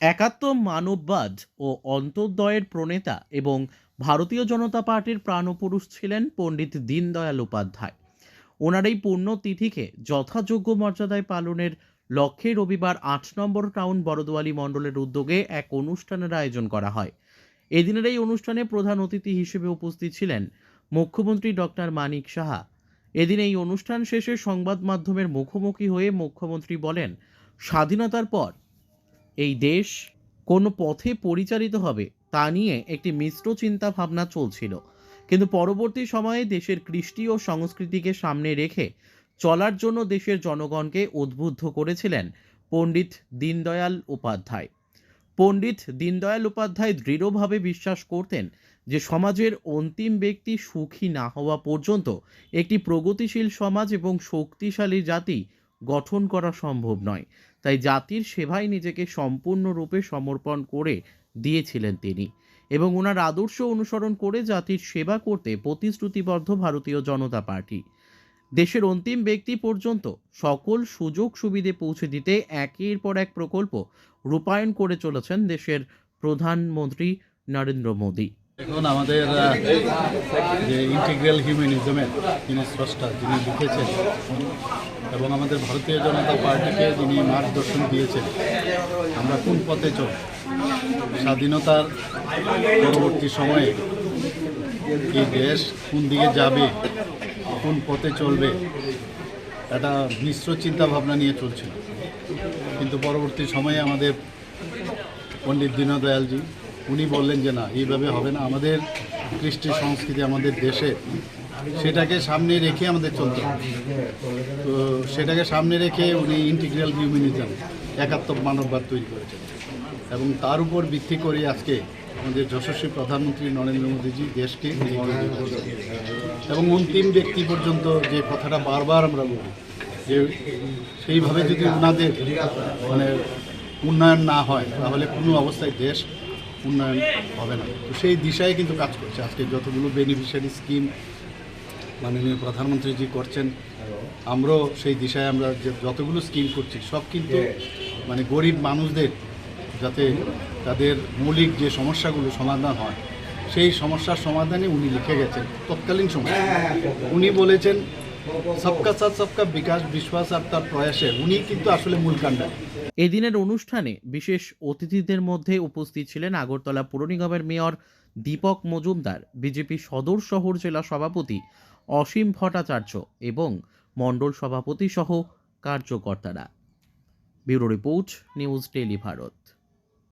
একাত্ম মানববাদ ও অন্তর্দয়ের প্রণেতা এবং ভারতীয় জনতা পার্টির প্রাণপুরুষ ছিলেন পণ্ডিত দীনদয়াল উপাধ্যায়। ওনার এই পুণ্যতিথিকে যথাযোগ্য মর্যাদায় পালনের লক্ষ্যে রবিবার ৮ নম্বর টাউন বরদোয়ালি মণ্ডলের উদ্যোগে এক অনুষ্ঠানের আয়োজন করা হয়। এদিনের এই অনুষ্ঠানে প্রধান অতিথি হিসেবে উপস্থিত ছিলেন মুখ্যমন্ত্রী ডক্টর মানিক সাহা। এদিন এই অনুষ্ঠান শেষে সংবাদ মাধ্যমের মুখোমুখি হয়ে মুখ্যমন্ত্রী বলেন, স্বাধীনতার পর এই দেশ কোন পথে পরিচালিত হবে তা নিয়ে একটি মিশ্র চিন্তা ভাবনা চলছিল, কিন্তু পরবর্তী সময়ে দেশের কৃষ্টি ও সংস্কৃতিকে সামনে রেখে চলার জন্য দেশের জনগণকে উদ্বুদ্ধ করেছিলেন পণ্ডিত দীনদয়াল উপাধ্যায়। পণ্ডিত দীনদয়াল উপাধ্যায় দৃঢ়ভাবে বিশ্বাস করতেন যে সমাজের অন্তিম ব্যক্তি সুখী না হওয়া পর্যন্ত একটি প্রগতিশীল সমাজ এবং শক্তিশালী জাতি গঠন করা সম্ভব নয়। তাই জাতির সেবায় নিজেকে সম্পূর্ণরূপে সমর্পণ করে দিয়েছিলেন তিনি, এবং ওনার আদর্শ অনুসরণ করে জাতির সেবা করতে প্রতিশ্রুতিবদ্ধ ভারতীয় জনতা পার্টি। দেশের অন্তিম ব্যক্তি পর্যন্ত সকল সুযোগ সুবিধে পৌঁছে দিতে একের পর এক প্রকল্প রূপায়ণ করে চলেছেন দেশের প্রধানমন্ত্রী নরেন্দ্র মোদী। এখন আমাদের যে ইন্টিগ্রাল হিউম্যানিজমের যিনি স্রষ্টা, যিনি লিখেছেন এবং আমাদের ভারতীয় জনতা পার্টিকে যিনি মার্গদর্শন দিয়েছেন আমরা কোন পথে চল, স্বাধীনতার পরবর্তী সময়ে এই দেশ কোন দিকে যাবে, কোন পথে চলবে, একটা মিশ্র চিন্তা ভাবনা নিয়ে চলছিল। কিন্তু পরবর্তী সময়ে আমাদের পণ্ডিত দীনদয়ালজি উনি বললেন যে না, এইভাবে হবে না, আমাদের কৃষ্টি সংস্কৃতি আমাদের দেশে সেটাকে সামনে রেখে আমাদের চলতে হবে। তো সেটাকে সামনে রেখে উনি ইন্টিগ্রাল হিউম্যানিজম, একাত্ম মানববাদ তৈরি করেছেন, এবং তার উপর ভিত্তি করে আজকে আমাদের যশস্বী প্রধানমন্ত্রী নরেন্দ্র মোদীজি দেশকে এগিয়ে দিয়েছেন। এবং অন্তিম ব্যক্তি পর্যন্ত যে কথাটা বারবার আমরা বলি, যে সেইভাবে যদি ওনাদের উন্নয়ন না হয় তাহলে কোনো অবস্থায় দেশ উন্নয়ন হবে না। তো সেই দিশায় কিন্তু কাজ করছে আজকে যতগুলো বেনিফিশিয়ারি স্কিম মাননীয় প্রধানমন্ত্রীজি করছেন, আমরাও সেই দিশায় আমরা যে যতগুলো স্কিম করছি সব কিন্তু গরিব মানুষদের যাতে তাদের মৌলিক যে সমস্যাগুলো সমাধান হয়, সেই সমস্যার সমাধানে উনি লিখে গেছেন তৎকালীন সময়। উনি বলেছেন সবকা সাথ সবকা বিকাশ, বিশ্বাস আর তার প্রয়াসের উনি কিন্তু আসলে মূল কাণ্ডারি। এদিনের অনুষ্ঠানে বিশেষ অতিথিদের মধ্যে উপস্থিত ছিলেন আগরতলা পুর নিগমের মেয়র দীপক মজুমদার, বিজেপি সদর শহর জেলা সভাপতি অসীম ভট্টাচার্য এবং মণ্ডল সভাপতি সহ কার্যকর্তারা। Bureau report, news daily Bharat.